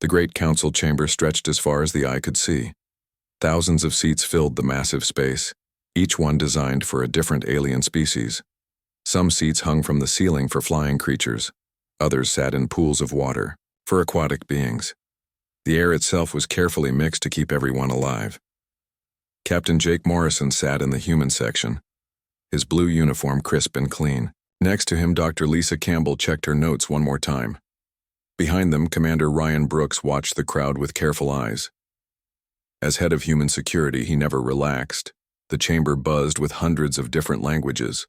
The great council chamber stretched as far as the eye could see. Thousands of seats filled the massive space, each one designed for a different alien species. Some seats hung from the ceiling for flying creatures. Others sat in pools of water, for aquatic beings. The air itself was carefully mixed to keep everyone alive. Captain Jake Morrison sat in the human section, his blue uniform crisp and clean. Next to him, Dr. Lisa Campbell checked her notes one more time. Behind them, Commander Ryan Brooks watched the crowd with careful eyes. As head of human security, he never relaxed. The chamber buzzed with hundreds of different languages.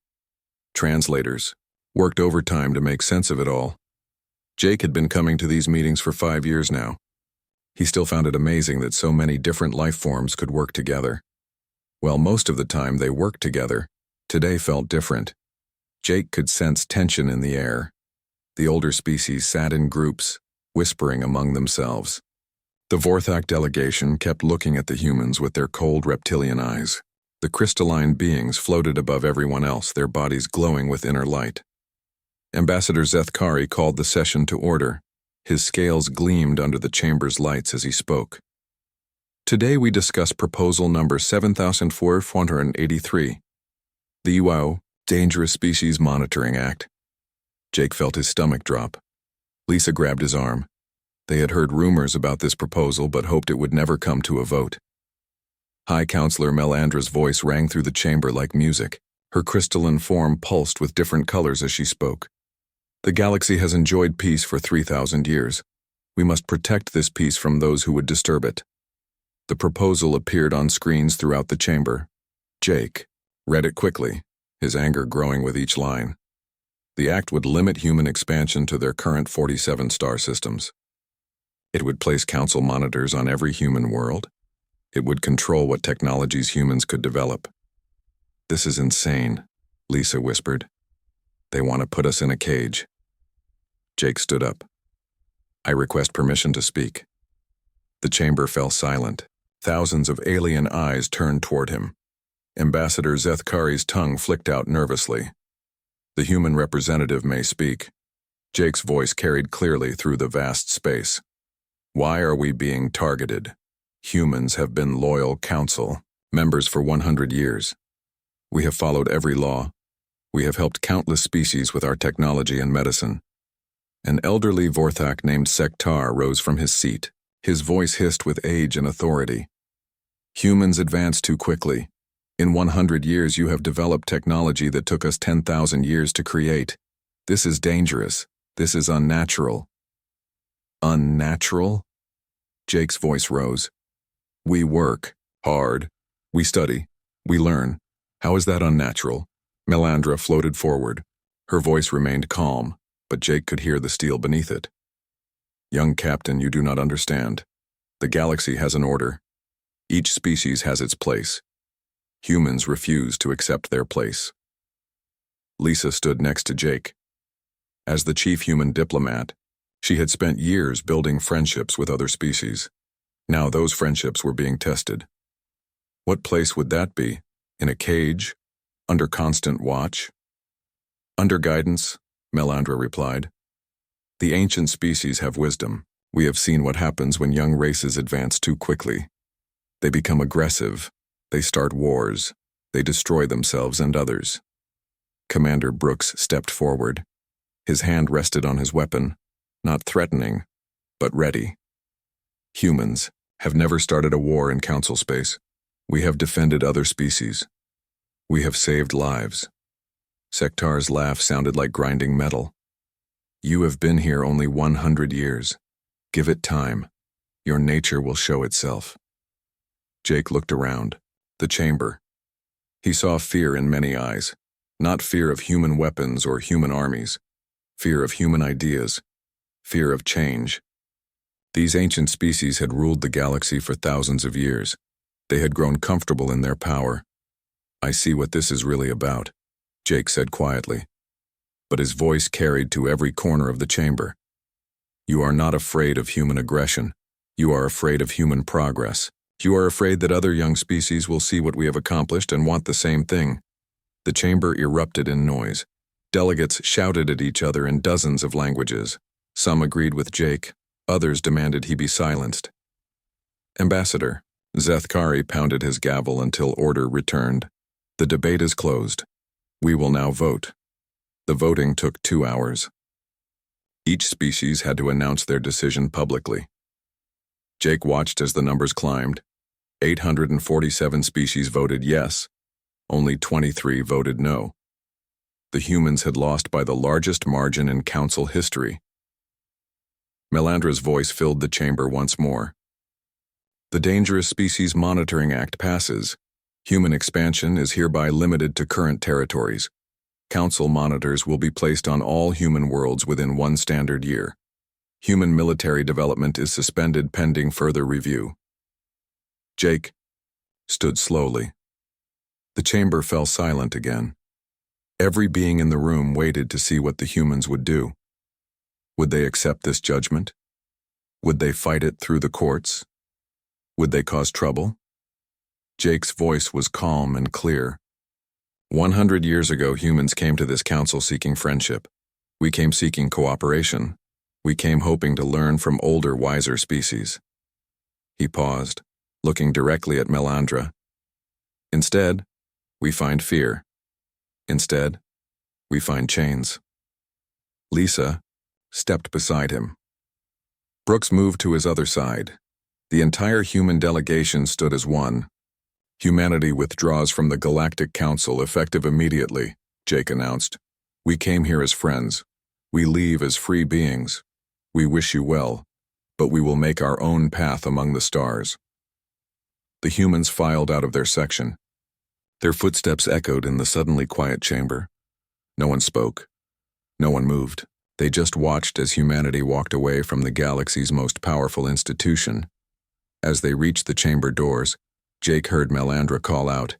Translators worked overtime to make sense of it all. Jake had been coming to these meetings for 5 years now. He still found it amazing that so many different life forms could work together. While most of the time they worked together, today felt different. Jake could sense tension in the air. The older species sat in groups, whispering among themselves. The Vorthak delegation kept looking at the humans with their cold reptilian eyes. The crystalline beings floated above everyone else, their bodies glowing with inner light. Ambassador Zethkari called the session to order. His scales gleamed under the chamber's lights as he spoke. Today we discuss proposal number 7483, the UAO, Dangerous Species Monitoring Act. Jake felt his stomach drop. Lisa grabbed his arm. They had heard rumors about this proposal but hoped it would never come to a vote. High Counselor Melandra's voice rang through the chamber like music. Her crystalline form pulsed with different colors as she spoke. The galaxy has enjoyed peace for 3,000 years. We must protect this peace from those who would disturb it. The proposal appeared on screens throughout the chamber. Jake read it quickly, his anger growing with each line. The act would limit human expansion to their current 47 star systems. It would place council monitors on every human world. It would control what technologies humans could develop. This is insane, Lisa whispered. They want to put us in a cage. Jake stood up. I request permission to speak. The chamber fell silent. Thousands of alien eyes turned toward him. Ambassador Zethkari's tongue flicked out nervously. The human representative may speak. Jake's voice carried clearly through the vast space. Why are we being targeted? Humans have been loyal council members for 100 years. We have followed every law. We have helped countless species with our technology and medicine. An elderly Vorthak named Sektar rose from his seat. His voice hissed with age and authority. Humans advance too quickly. In 100 years you have developed technology that took us 10,000 years to create. This is dangerous. This is unnatural. Unnatural? Jake's voice rose. We work hard. We study. We learn. How is that unnatural? Melandra floated forward. Her voice remained calm, but Jake could hear the steel beneath it. Young captain, you do not understand. The galaxy has an order. Each species has its place. Humans refuse to accept their place. Lisa stood next to Jake. As the chief human diplomat, she had spent years building friendships with other species. Now those friendships were being tested. What place would that be? In a cage? Under constant watch? Under guidance, Melandra replied. The ancient species have wisdom. We have seen what happens when young races advance too quickly. They become aggressive. They start wars. They destroy themselves and others. Commander Brooks stepped forward. His hand rested on his weapon, not threatening, but ready. Humans have never started a war in council space. We have defended other species. We have saved lives. Sektar's laugh sounded like grinding metal. You have been here only 100 years. Give it time. Your nature will show itself. Jake looked around. The chamber. He saw fear in many eyes. Not fear of human weapons or human armies. Fear of human ideas. Fear of change. These ancient species had ruled the galaxy for thousands of years. They had grown comfortable in their power. I see what this is really about, Jake said quietly. But his voice carried to every corner of the chamber. You are not afraid of human aggression. You are afraid of human progress. You are afraid that other young species will see what we have accomplished and want the same thing. The chamber erupted in noise. Delegates shouted at each other in dozens of languages. Some agreed with Jake, Others demanded he be silenced. Ambassador, Zethkari pounded his gavel until order returned. The debate is closed. We will now vote. The voting took 2 hours. Each species had to announce their decision publicly. Jake watched as the numbers climbed. 847 species voted yes. Only 23 voted no. The humans had lost by the largest margin in council history. Melandra's voice filled the chamber once more. The Dangerous Species Monitoring Act passes. Human expansion is hereby limited to current territories. Council monitors will be placed on all human worlds within 1 standard year. Human military development is suspended pending further review. Jake stood slowly. The chamber fell silent again. Every being in the room waited to see what the humans would do. Would they accept this judgment? Would they fight it through the courts? Would they cause trouble? Jake's voice was calm and clear. 100 years ago, humans came to this council seeking friendship. We came seeking cooperation. We came hoping to learn from older, wiser species. He paused, looking directly at Melandra. Instead, we find fear. Instead, we find chains. Lisa stepped beside him. Brooks moved to his other side. The entire human delegation stood as one. Humanity withdraws from the Galactic Council effective immediately, Jake announced. We came here as friends. We leave as free beings. We wish you well, but we will make our own path among the stars. The humans filed out of their section. Their footsteps echoed in the suddenly quiet chamber. No one spoke. No one moved. They just watched as humanity walked away from the galaxy's most powerful institution. As they reached the chamber doors, Jake heard Melandra call out,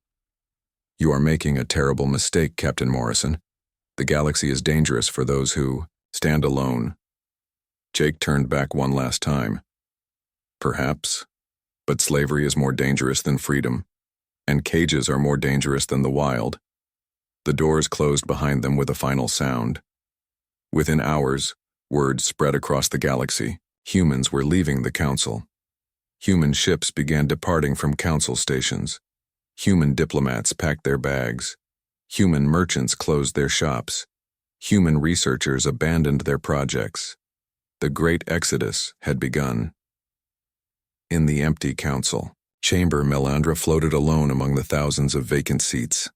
"You are making a terrible mistake, Captain Morrison. The galaxy is dangerous for those who stand alone." Jake turned back one last time. Perhaps, but slavery is more dangerous than freedom, and cages are more dangerous than the wild. The doors closed behind them with a final sound. Within hours, word spread across the galaxy. Humans were leaving the council. Human ships began departing from council stations. Human diplomats packed their bags. Human merchants closed their shops. Human researchers abandoned their projects. The great exodus had begun. In the empty council chamber, Melandra floated alone among the thousands of vacant seats.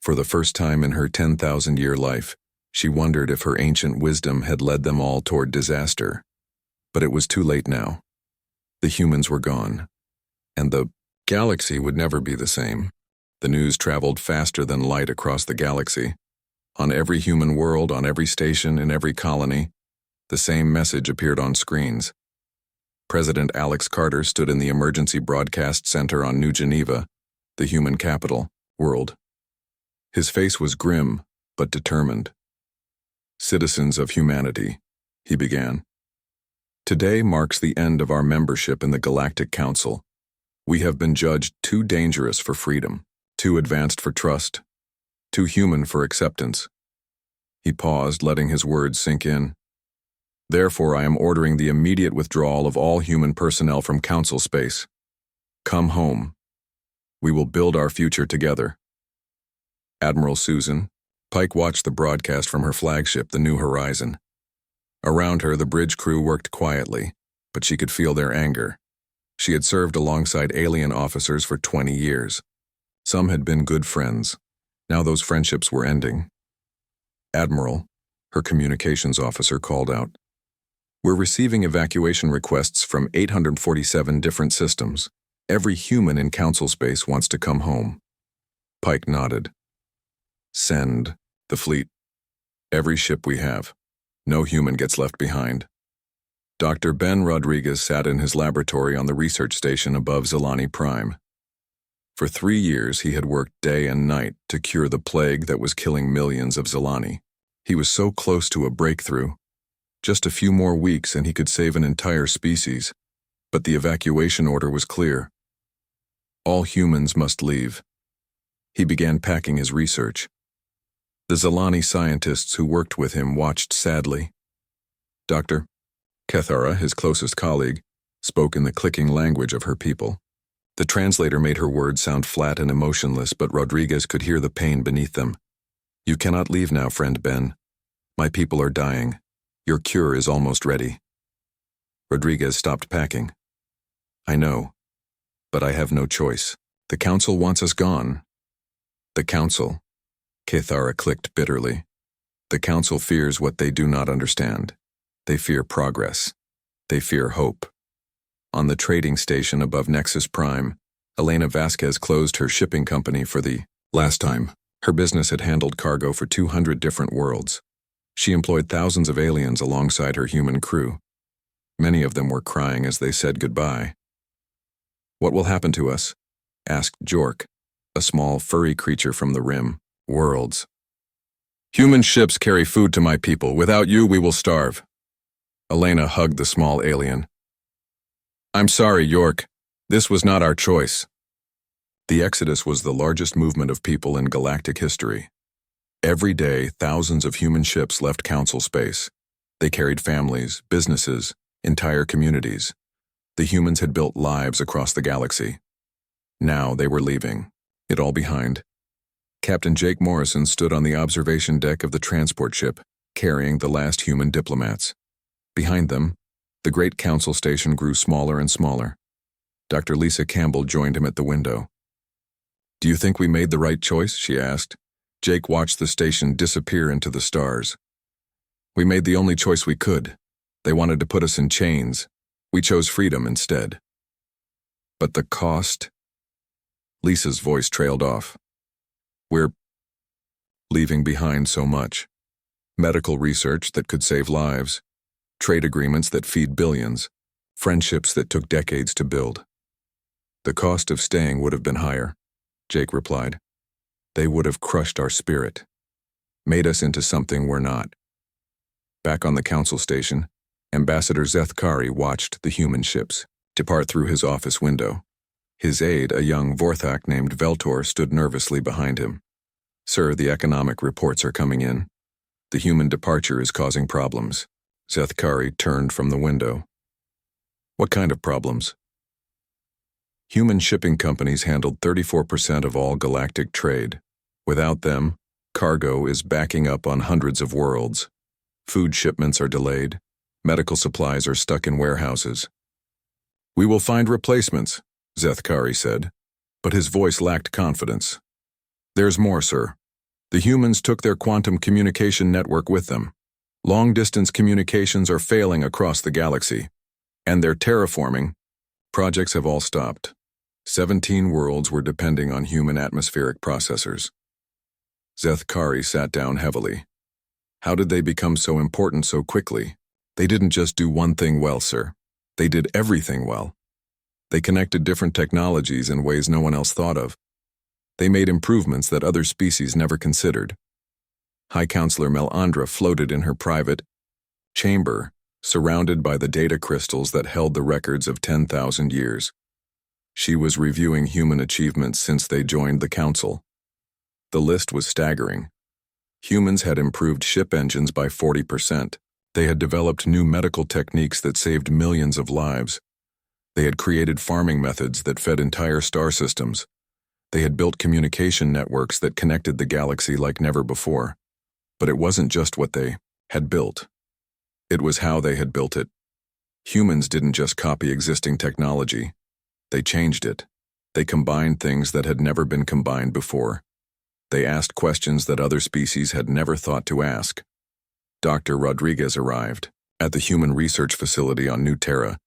For the first time in her 10,000-year life, she wondered if her ancient wisdom had led them all toward disaster. But it was too late now. The humans were gone, and the galaxy would never be the same. The news traveled faster than light across the galaxy. On every human world, on every station, in every colony, the same message appeared on screens. President Alex Carter stood in the Emergency Broadcast Center on New Geneva, the human capital, world. His face was grim, but determined. "Citizens of humanity," he began. "Today marks the end of our membership in the Galactic Council. We have been judged too dangerous for freedom, too advanced for trust, too human for acceptance." He paused, letting his words sink in. "Therefore, I am ordering the immediate withdrawal of all human personnel from council space. Come home. We will build our future together." Admiral Susan Pike watched the broadcast from her flagship, the New Horizon. Around her, the bridge crew worked quietly, but she could feel their anger. She had served alongside alien officers for 20 years. Some had been good friends. Now those friendships were ending. "Admiral," her communications officer called out, "we're receiving evacuation requests from 847 different systems. Every human in council space wants to come home." Pike nodded. "Send the fleet. Every ship we have. No human gets left behind." Dr. Ben Rodriguez sat in his laboratory on the research station above Zilani Prime. For 3 years, he had worked day and night to cure the plague that was killing millions of Zilani. He was so close to a breakthrough. Just a few more weeks and he could save an entire species. But the evacuation order was clear. All humans must leave. He began packing his research. The Zilani scientists who worked with him watched sadly. "Doctor, Kethara, his closest colleague, spoke in the clicking language of her people. The translator made her words sound flat and emotionless, but Rodriguez could hear the pain beneath them. "You cannot leave now, friend Ben. My people are dying. Your cure is almost ready." Rodriguez stopped packing. "I know, but I have no choice. The council wants us gone." "The council," Kethara clicked bitterly. "The council fears what they do not understand. They fear progress. They fear hope." On the trading station above Nexus Prime, Elena Vasquez closed her shipping company for the last time. Her business had handled cargo for 200 different worlds. She employed thousands of aliens alongside her human crew. Many of them were crying as they said goodbye. "What will happen to us?" asked Jork, a small, furry creature from the Rim. "Worlds. Human ships carry food to my people. Without you, we will starve." Elena hugged the small alien. "I'm sorry, York. This was not our choice." The Exodus was the largest movement of people in galactic history. Every day, thousands of human ships left Council space. They carried families, businesses, entire communities. The humans had built lives across the galaxy. Now they were leaving, it all behind. Captain Jake Morrison stood on the observation deck of the transport ship, carrying the last human diplomats. Behind them, the great council station grew smaller and smaller. Dr. Lisa Campbell joined him at the window. "Do you think we made the right choice?" she asked. Jake watched the station disappear into the stars. "We made the only choice we could. They wanted to put us in chains. We chose freedom instead." "But the cost?" Lisa's voice trailed off. "We're leaving behind so much. Medical research that could save lives, trade agreements that feed billions, friendships that took decades to build." "The cost of staying would have been higher," Jake replied. "They would have crushed our spirit, made us into something we're not." Back on the council station, Ambassador Zethkari watched the human ships depart through his office window. His aide, a young Vorthak named Veltor, stood nervously behind him. "Sir, the economic reports are coming in. The human departure is causing problems." Zethkari turned from the window. "What kind of problems?" "Human shipping companies handled 34% of all galactic trade. Without them, cargo is backing up on hundreds of worlds. Food shipments are delayed. Medical supplies are stuck in warehouses." "We will find replacements," Zethkari said, but his voice lacked confidence. "There's more, sir. The humans took their quantum communication network with them. Long-distance communications are failing across the galaxy, and their terraforming projects have all stopped. 17 worlds were depending on human atmospheric processors." Zethkari sat down heavily. "How did they become so important so quickly?" "They didn't just do one thing well, sir. They did everything well. They connected different technologies in ways no one else thought of. They made improvements that other species never considered." High Counselor Melandra floated in her private chamber, surrounded by the data crystals that held the records of 10,000 years. She was reviewing human achievements since they joined the council. The list was staggering. Humans had improved ship engines by 40%. They had developed new medical techniques that saved millions of lives. They had created farming methods that fed entire star systems. They had built communication networks that connected the galaxy like never before. But it wasn't just what they had built. It was how they had built it. Humans didn't just copy existing technology. They changed it. They combined things that had never been combined before. They asked questions that other species had never thought to ask. Dr. Rodriguez arrived at the human research facility on New Terra,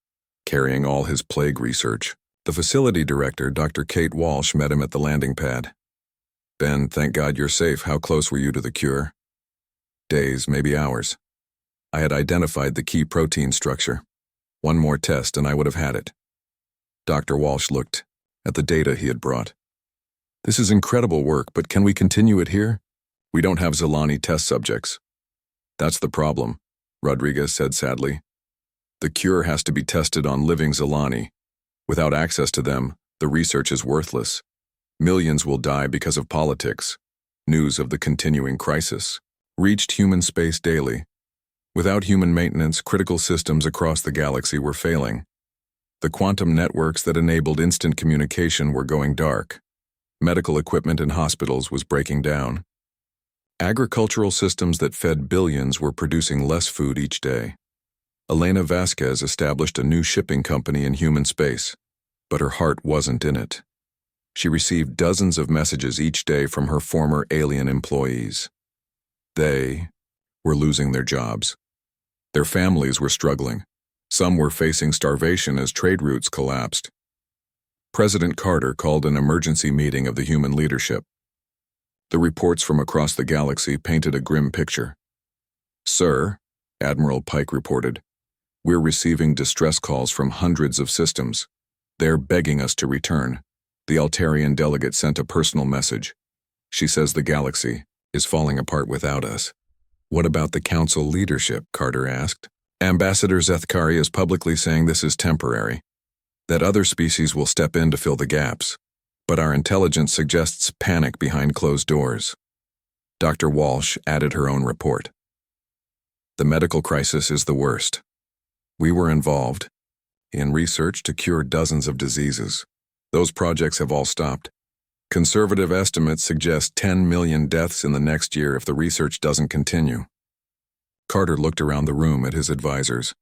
carrying all his plague research. The facility director, Dr. Kate Walsh, met him at the landing pad. "Ben, thank God you're safe. How close were you to the cure?" "Days, maybe hours. I had identified the key protein structure. One more test and I would have had it." Dr. Walsh looked at the data he had brought. "This is incredible work, but can we continue it here? We don't have Zilani test subjects." "That's the problem," Rodriguez said sadly. "The cure has to be tested on living Zilani. Without access to them, the research is worthless. Millions will die because of politics." News of the continuing crisis reached human space daily. Without human maintenance, critical systems across the galaxy were failing. The quantum networks that enabled instant communication were going dark. Medical equipment in hospitals was breaking down. Agricultural systems that fed billions were producing less food each day. Elena Vasquez established a new shipping company in human space, but her heart wasn't in it. She received dozens of messages each day from her former alien employees. They were losing their jobs. Their families were struggling. Some were facing starvation as trade routes collapsed. President Carter called an emergency meeting of the human leadership. The reports from across the galaxy painted a grim picture. "Sir," Admiral Pike reported, "we're receiving distress calls from hundreds of systems. They're begging us to return." The Altarian delegate sent a personal message. "She says the galaxy is falling apart without us." "What about the council leadership?" Carter asked. "Ambassador Zethkari is publicly saying this is temporary, that other species will step in to fill the gaps, but our intelligence suggests panic behind closed doors." Dr. Walsh added her own report. "The medical crisis is the worst. We were involved in research to cure dozens of diseases. Those projects have all stopped. Conservative estimates suggest 10 million deaths in the next year if the research doesn't continue." Carter looked around the room at his advisors.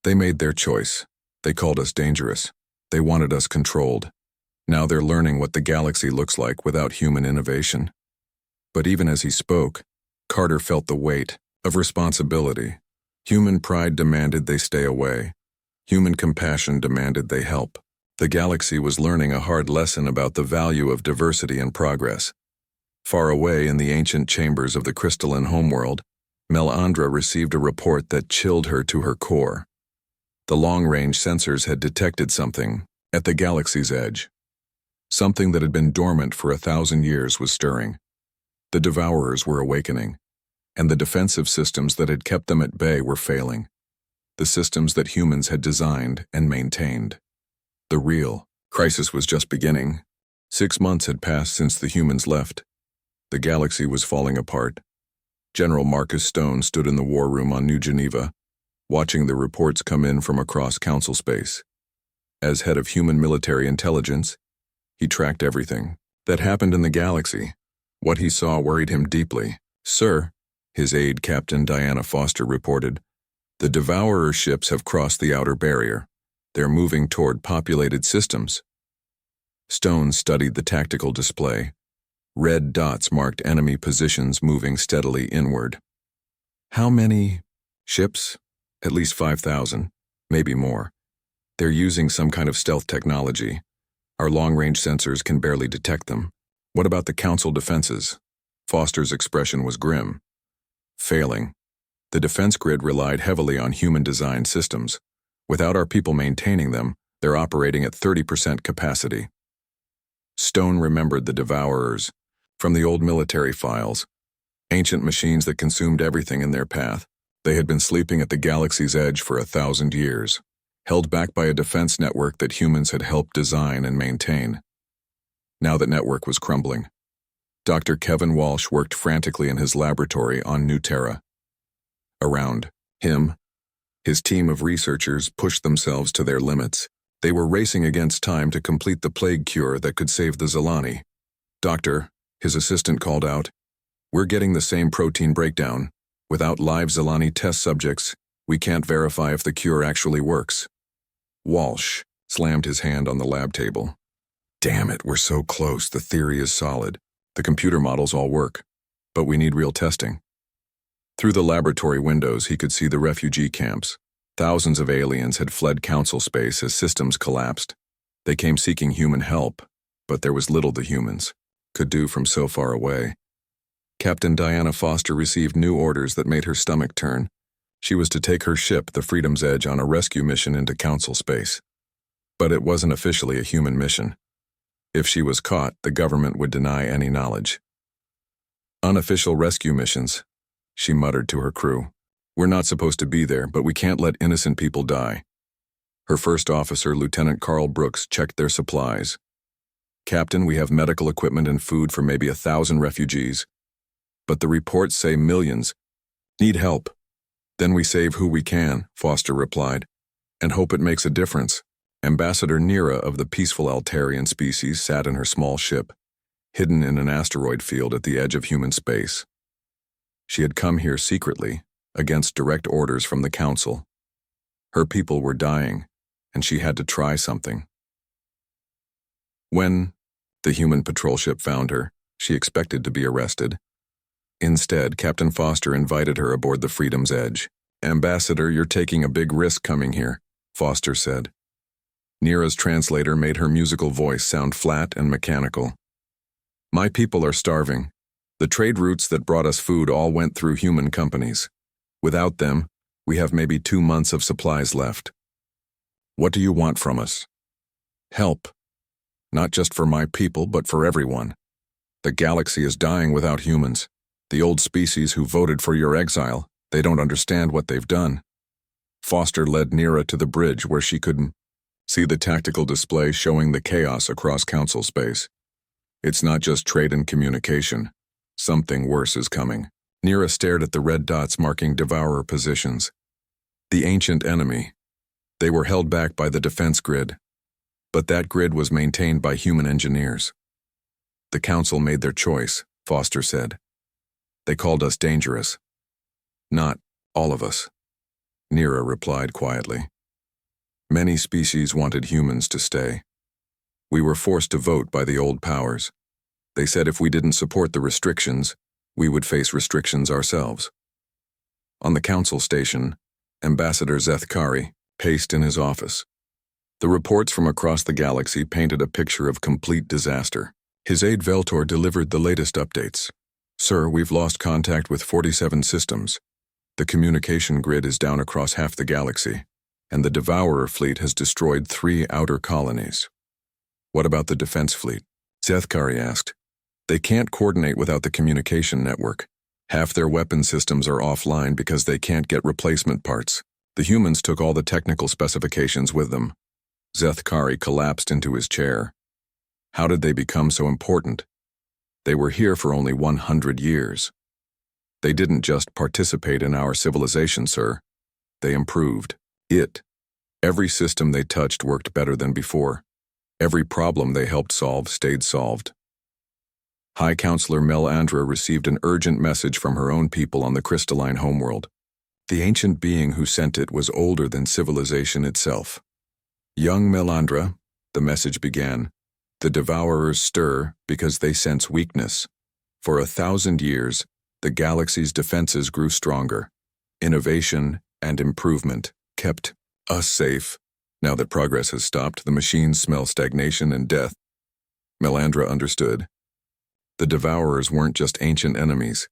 They made their choice. They called us dangerous. They wanted us controlled. Now they're learning what the galaxy looks like without human innovation. But even as he spoke, Carter felt the weight of responsibility. Human pride demanded they stay away. Human compassion demanded they help. The galaxy was learning a hard lesson about the value of diversity and progress. Far away in the ancient chambers of the crystalline homeworld, Melandra received a report that chilled her to her core. The long-range sensors had detected something at the galaxy's edge. Something that had been dormant for 1,000 years was stirring. The Devourers were awakening, and the defensive systems that had kept them at bay were failing. The systems that humans had designed and maintained. The real crisis was just beginning. 6 months had passed since the humans left. The galaxy was falling apart. General Marcus Stone stood in the war room on New Geneva, watching the reports come in from across council space. As head of human military intelligence, he tracked everything that happened in the galaxy. What he saw worried him deeply. "Sir," his aide Captain Diana Foster reported, "the Devourer ships have crossed the outer barrier. They're moving toward populated systems." Stone studied the tactical display. Red dots marked enemy positions moving steadily inward. "How many ships?" "At least 5,000, maybe more. They're using some kind of stealth technology. Our long-range sensors can barely detect them." "What about the council defenses?" Foster's expression was grim. "Failing. The defense grid relied heavily on human-designed systems. Without our people maintaining them, they're operating at 30% capacity." Stone remembered the Devourers from the old military files. Ancient machines that consumed everything in their path. They had been sleeping at the galaxy's edge for 1,000 years, held back by a defense network that humans had helped design and maintain. Now that network was crumbling. Dr. Kevin Walsh worked frantically in his laboratory on New Terra. Around him, his team of researchers pushed themselves to their limits. They were racing against time to complete the plague cure that could save the Zilani. "Doctor," his assistant called out, "we're getting the same protein breakdown. Without live Zilani test subjects, we can't verify if the cure actually works." Walsh slammed his hand on the lab table. "Damn it, we're so close. The theory is solid. The computer models all work. But we need real testing." Through the laboratory windows, he could see the refugee camps. Thousands of aliens had fled council space as systems collapsed. They came seeking human help, but there was little the humans could do from so far away. Captain Diana Foster received new orders that made her stomach turn. She was to take her ship, the Freedom's Edge, on a rescue mission into council space. But it wasn't officially a human mission. If she was caught, the government would deny any knowledge. "Unofficial rescue missions," she muttered to her crew. "We're not supposed to be there, but we can't let innocent people die." Her first officer, Lieutenant Carl Brooks, checked their supplies. "Captain, we have medical equipment and food for maybe 1,000 refugees. But the reports say millions need help." Then we save who we can, Foster replied, and hope it makes a difference. Ambassador Nira of the peaceful Altarian species sat in her small ship, hidden in an asteroid field at the edge of human space. She had come here secretly, against direct orders from the Council. Her people were dying, and she had to try something. When the human patrol ship found her, she expected to be arrested. Instead, Captain Foster invited her aboard the Freedom's Edge. "Ambassador, you're taking a big risk coming here," Foster said. Nira's translator made her musical voice sound flat and mechanical. "My people are starving. The trade routes that brought us food all went through human companies. Without them, we have maybe 2 months of supplies left. What do you want from us?" "Help. Not just for my people, but for everyone. The galaxy is dying without humans. The old species who voted for your exile, they don't understand what they've done." Foster led Nira to the bridge where she could see the tactical display showing the chaos across Council space. "It's not just trade and communication. Something worse is coming." Nira stared at the red dots marking Devourer positions. The ancient enemy. They were held back by the defense grid, but that grid was maintained by human engineers. "The Council made their choice," Foster said. "They called us dangerous." "Not all of us," Nira replied quietly. "Many species wanted humans to stay. We were forced to vote by the old powers. They said if we didn't support the restrictions, we would face restrictions ourselves." On the Council station, Ambassador Zethkari paced in his office. The reports from across the galaxy painted a picture of complete disaster. His aide Veltor delivered the latest updates. "Sir, we've lost contact with 47 systems. The communication grid is down across half the galaxy, and the Devourer fleet has destroyed 3 outer colonies." "What about the defense fleet?" Zethkari asked. "They can't coordinate without the communication network. Half their weapon systems are offline because they can't get replacement parts. The humans took all the technical specifications with them." Zethkari collapsed into his chair. "How did they become so important? They were here for only 100 years. They didn't just participate in our civilization, sir. They improved it. Every system they touched worked better than before. Every problem they helped solve stayed solved." High Counselor Melandra received an urgent message from her own people on the crystalline homeworld. The ancient being who sent it was older than civilization itself. "Young Melandra," the message began, "the Devourers stir because they sense weakness. For 1,000 years, the galaxy's defenses grew stronger. Innovation and improvement kept us safe. Now that progress has stopped, the machines smell stagnation and death." Melandra understood. The Devourers weren't just ancient enemies.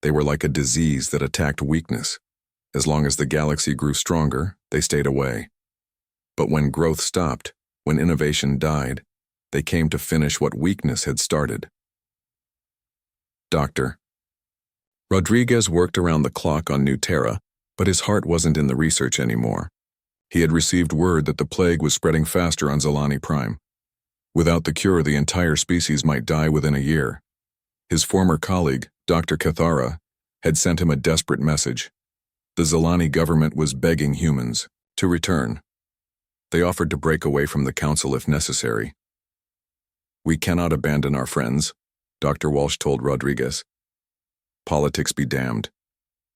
They were like a disease that attacked weakness. As long as the galaxy grew stronger, they stayed away. But when growth stopped, when innovation died, they came to finish what weakness had started. Dr. Rodriguez worked around the clock on New Terra, but his heart wasn't in the research anymore. He had received word that the plague was spreading faster on Zalani Prime. Without the cure, the entire species might die within a year. His former colleague, Dr. Cathara, had sent him a desperate message. The Zalani government was begging humans to return. They offered to break away from the Council if necessary. "We cannot abandon our friends," Dr. Walsh told Rodriguez. "Politics be damned.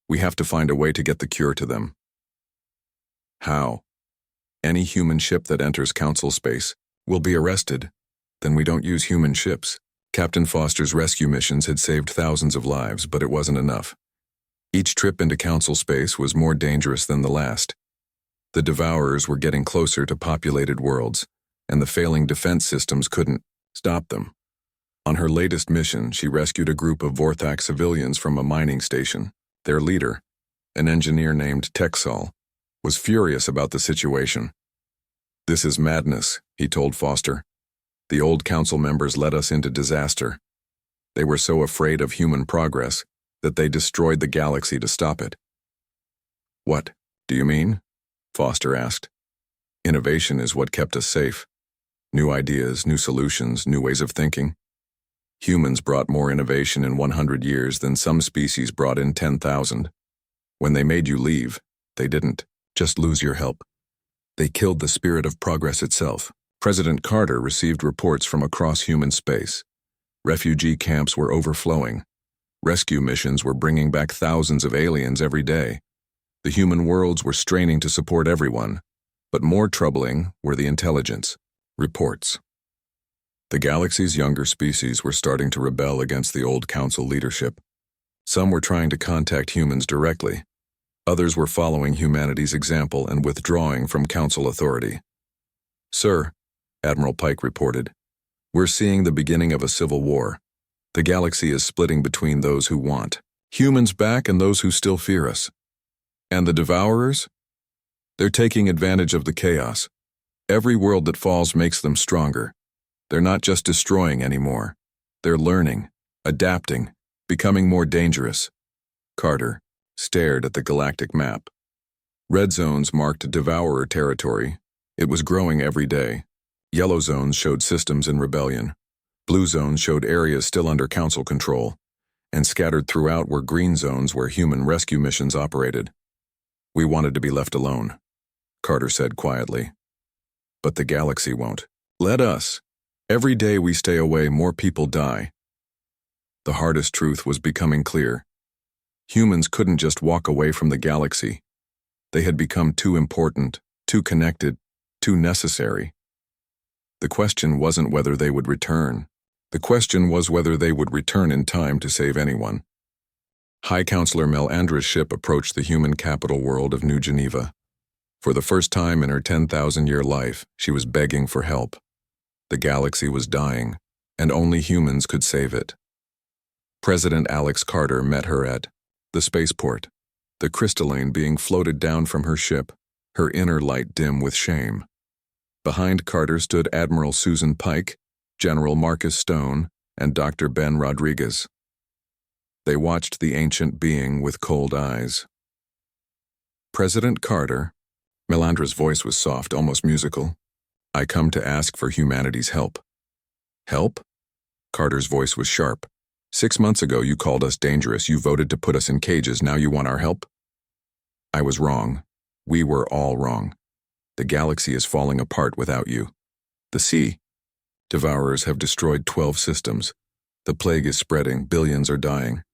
We have to find a way to get the cure to them." "How?" "Any human ship that enters Council space will be arrested. Then we don't use human ships." Captain Foster's rescue missions had saved thousands of lives, but it wasn't enough. Each trip into Council space was more dangerous than the last. The Devourers were getting closer to populated worlds, and the failing defense systems couldn't stop them. On her latest mission, she rescued a group of Vorthak civilians from a mining station. Their leader, an engineer named Texal, was furious about the situation. "This is madness," he told Foster. "The old Council members led us into disaster. They were so afraid of human progress that they destroyed the galaxy to stop it." "What do you mean?" Foster asked. "Innovation is what kept us safe. New ideas, new solutions, new ways of thinking. Humans brought more innovation in 100 years than some species brought in 10,000. When they made you leave, they didn't just lose your help. They killed the spirit of progress itself. President Carter received reports from across human space. Refugee camps were overflowing. Rescue missions were bringing back thousands of aliens every day. The human worlds were straining to support everyone, but more troubling were the intelligence reports. The galaxy's younger species were starting to rebel against the old council leadership. Some were trying to contact humans directly. Others were following humanity's example and withdrawing from council authority. "Sir," Admiral Pike reported, "we're seeing the beginning of a civil war. The galaxy is splitting between those who want humans back and those who still fear us. And the Devourers? They're taking advantage of the chaos. Every world that falls makes them stronger. They're not just destroying anymore. They're learning, adapting, becoming more dangerous." Carter stared at the galactic map. Red zones marked Devourer territory. It was growing every day. Yellow zones showed systems in rebellion. Blue zones showed areas still under council control. And scattered throughout were green zones where human rescue missions operated. "We wanted to be left alone," Carter said quietly. "But the galaxy won't. Let us. Every day we stay away, more people die." The hardest truth was becoming clear. Humans couldn't just walk away from the galaxy. They had become too important, too connected, too necessary. The question wasn't whether they would return. The question was whether they would return in time to save anyone. High Counselor Melandra's ship approached the human capital world of New Geneva. For the first time in her 10,000-year life, she was begging for help. The galaxy was dying, and only humans could save it. President Alex Carter met her at the spaceport, the crystalline being floated down from her ship, her inner light dim with shame. Behind Carter stood Admiral Susan Pike, General Marcus Stone, and Dr. Ben Rodriguez. They watched the ancient being with cold eyes. "President Carter," Melandra's voice was soft, almost musical, "I come to ask for humanity's help." "Help?" Carter's voice was sharp. "6 months ago you called us dangerous, you voted to put us in cages, now you want our help?" "I was wrong. We were all wrong. The galaxy is falling apart without you. The sea. Devourers have destroyed 12 systems. The plague is spreading, billions are dying."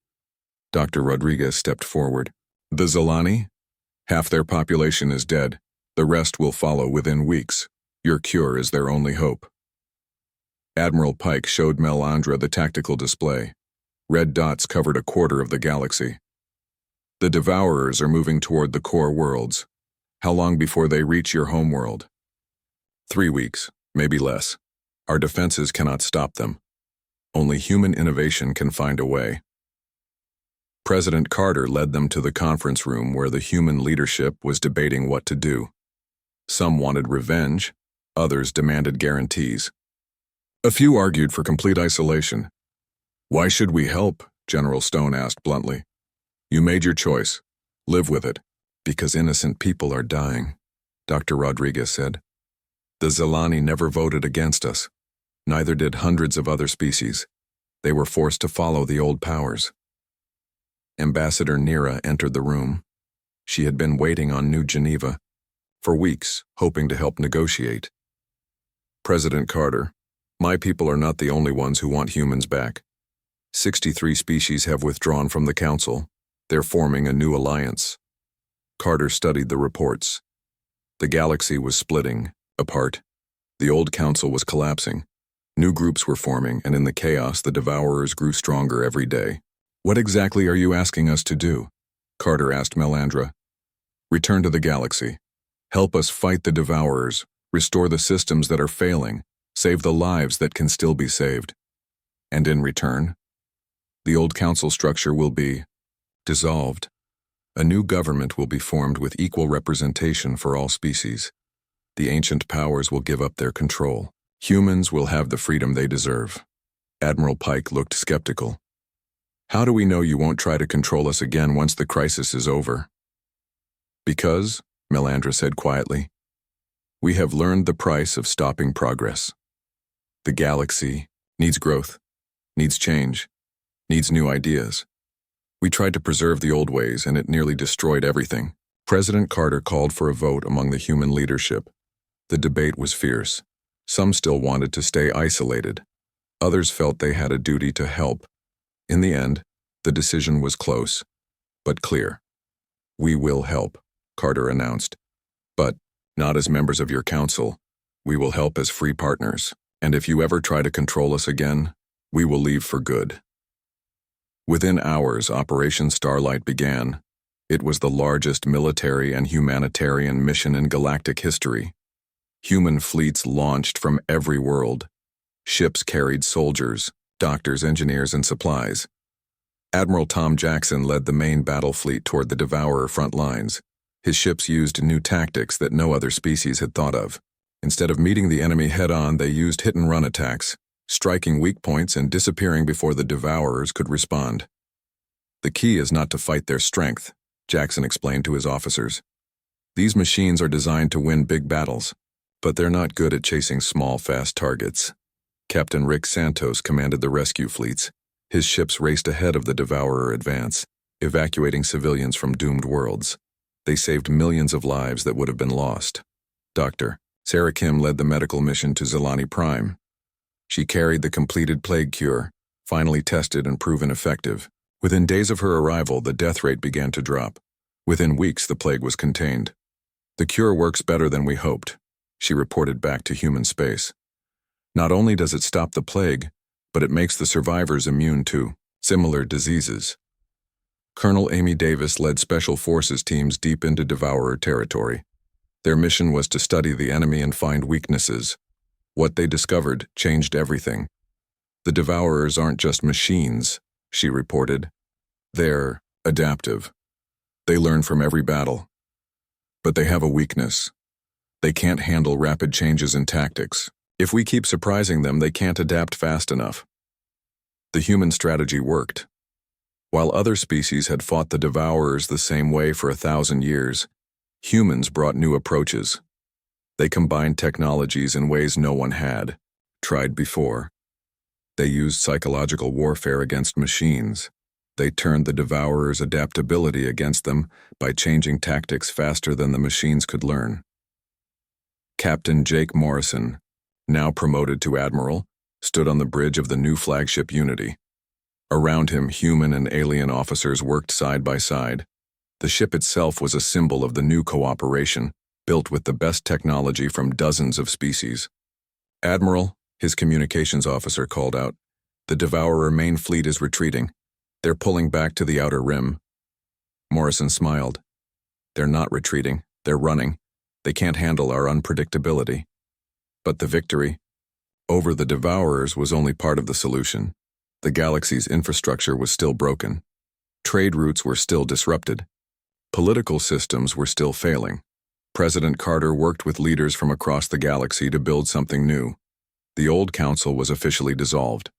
Dr. Rodriguez stepped forward. "The Zilani? Half their population is dead. The rest will follow within weeks. Your cure is their only hope." Admiral Pike showed Melandra the tactical display. Red dots covered a quarter of the galaxy. "The Devourers are moving toward the core worlds. How long before they reach your home world?" 3 weeks, maybe less. Our defenses cannot stop them. Only human innovation can find a way. President Carter led them to the conference room where the human leadership was debating what to do. Some wanted revenge, others demanded guarantees. A few argued for complete isolation. "Why should we help?" General Stone asked bluntly. "You made your choice. Live with it." "Because innocent people are dying," Dr. Rodriguez said. "The Zilani never voted against us. Neither did hundreds of other species. They were forced to follow the old powers." Ambassador Nira entered the room. She had been waiting on New Geneva for weeks, hoping to help negotiate. "President Carter, my people are not the only ones who want humans back. 63 species have withdrawn from the council. They're forming a new alliance." Carter studied the reports. The galaxy was splitting, apart. The old council was collapsing. New groups were forming, and in the chaos, the Devourers grew stronger every day. "What exactly are you asking us to do?" Carter asked Melandra. "Return to the galaxy. Help us fight the Devourers, restore the systems that are failing, save the lives that can still be saved. And in return, the old council structure will be dissolved. A new government will be formed with equal representation for all species. The ancient powers will give up their control. Humans will have the freedom they deserve." Admiral Pike looked skeptical. "How do we know you won't try to control us again once the crisis is over?" "Because," Melandra said quietly, "we have learned the price of stopping progress. The galaxy needs growth, needs change, needs new ideas. We tried to preserve the old ways, and it nearly destroyed everything. President Carter called for a vote among the human leadership. The debate was fierce. Some still wanted to stay isolated. Others felt they had a duty to help. In the end, the decision was close, but clear. "We will help," Carter announced. "But not as members of your council. We will help as free partners. And if you ever try to control us again, we will leave for good." Within hours, Operation Starlight began. It was the largest military and humanitarian mission in galactic history. Human fleets launched from every world. Ships carried soldiers, doctors, engineers, and supplies. Admiral Tom Jackson led the main battle fleet toward the Devourer front lines. His ships used new tactics that no other species had thought of. Instead of meeting the enemy head-on, they used hit-and-run attacks, striking weak points and disappearing before the Devourers could respond. "The key is not to fight their strength," Jackson explained to his officers. "These machines are designed to win big battles, but they're not good at chasing small, fast targets." Captain Rick Santos commanded the rescue fleets. His ships raced ahead of the Devourer advance, evacuating civilians from doomed worlds. They saved millions of lives that would have been lost. Dr. Sarah Kim led the medical mission to Zilani Prime. She carried the completed plague cure, finally tested and proven effective. Within days of her arrival, the death rate began to drop. Within weeks, the plague was contained. "The cure works better than we hoped," she reported back to human space. "Not only does it stop the plague, but it makes the survivors immune to similar diseases." Colonel Amy Davis led Special Forces teams deep into Devourer territory. Their mission was to study the enemy and find weaknesses. What they discovered changed everything. "The Devourers aren't just machines," she reported. "They're adaptive. They learn from every battle. But they have a weakness. They can't handle rapid changes in tactics. If we keep surprising them, they can't adapt fast enough." The human strategy worked. While other species had fought the Devourers the same way for 1,000 years, humans brought new approaches. They combined technologies in ways no one had tried before. They used psychological warfare against machines. They turned the Devourers' adaptability against them by changing tactics faster than the machines could learn. Captain Jake Morrison, now promoted to Admiral, stood on the bridge of the new flagship Unity. Around him, human and alien officers worked side by side. The ship itself was a symbol of the new cooperation, built with the best technology from dozens of species. "Admiral," his communications officer called out, "the Devourer main fleet is retreating. They're pulling back to the outer rim." Morrison smiled. "They're not retreating, they're running. They can't handle our unpredictability." But the victory over the Devourers was only part of the solution. The galaxy's infrastructure was still broken. Trade routes were still disrupted. Political systems were still failing. President Carter worked with leaders from across the galaxy to build something new. The old council was officially dissolved.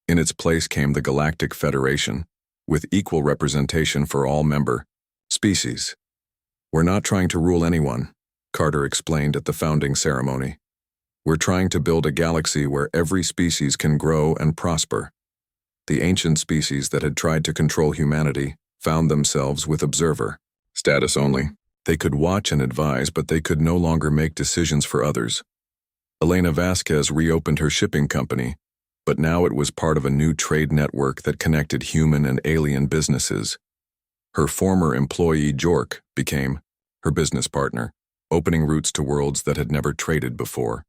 In its place came the Galactic Federation, with equal representation for all member species. "We're not trying to rule anyone," Carter explained at the founding ceremony. "We're trying to build a galaxy where every species can grow and prosper." The ancient species that had tried to control humanity found themselves with observer status only. They could watch and advise, but they could no longer make decisions for others. Elena Vasquez reopened her shipping company, but now it was part of a new trade network that connected human and alien businesses. Her former employee Jork became her business partner, opening routes to worlds that had never traded before.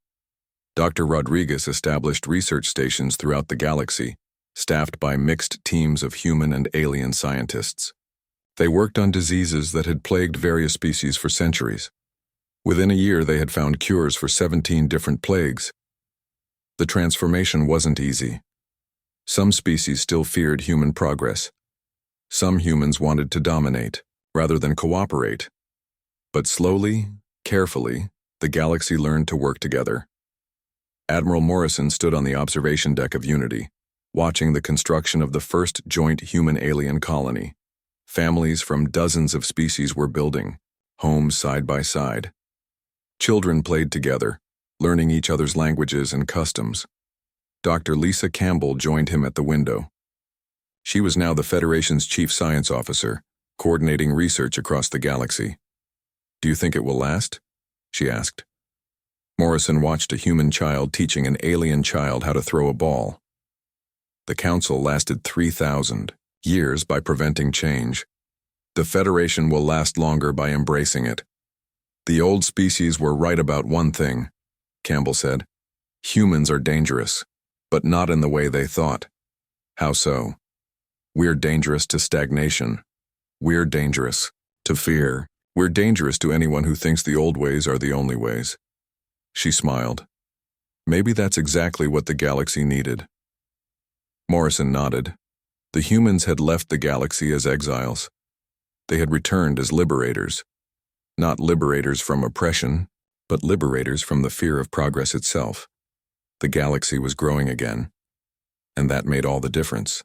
Dr. Rodriguez established research stations throughout the galaxy, staffed by mixed teams of human and alien scientists. They worked on diseases that had plagued various species for centuries. Within a year, they had found cures for 17 different plagues. The transformation wasn't easy. Some species still feared human progress. Some humans wanted to dominate, rather than cooperate. But slowly, carefully, the galaxy learned to work together. Admiral Morrison stood on the observation deck of Unity, watching the construction of the first joint human-alien colony. Families from dozens of species were building, homes side by side. Children played together, learning each other's languages and customs. Dr. Lisa Campbell joined him at the window. She was now the Federation's chief science officer, coordinating research across the galaxy. "Do you think it will last?" she asked. Morrison watched a human child teaching an alien child how to throw a ball. The Council lasted 3,000 years by preventing change. The Federation will last longer by embracing it. "The old species were right about one thing," Campbell said. "Humans are dangerous, but not in the way they thought." "How so?" "We're dangerous to stagnation. We're dangerous to fear. We're dangerous to anyone who thinks the old ways are the only ways." She smiled. Maybe that's exactly what the galaxy needed. Morrison nodded. The humans had left the galaxy as exiles. They had returned as liberators. Not liberators from oppression, but liberators from the fear of progress itself. The galaxy was growing again, and that made all the difference.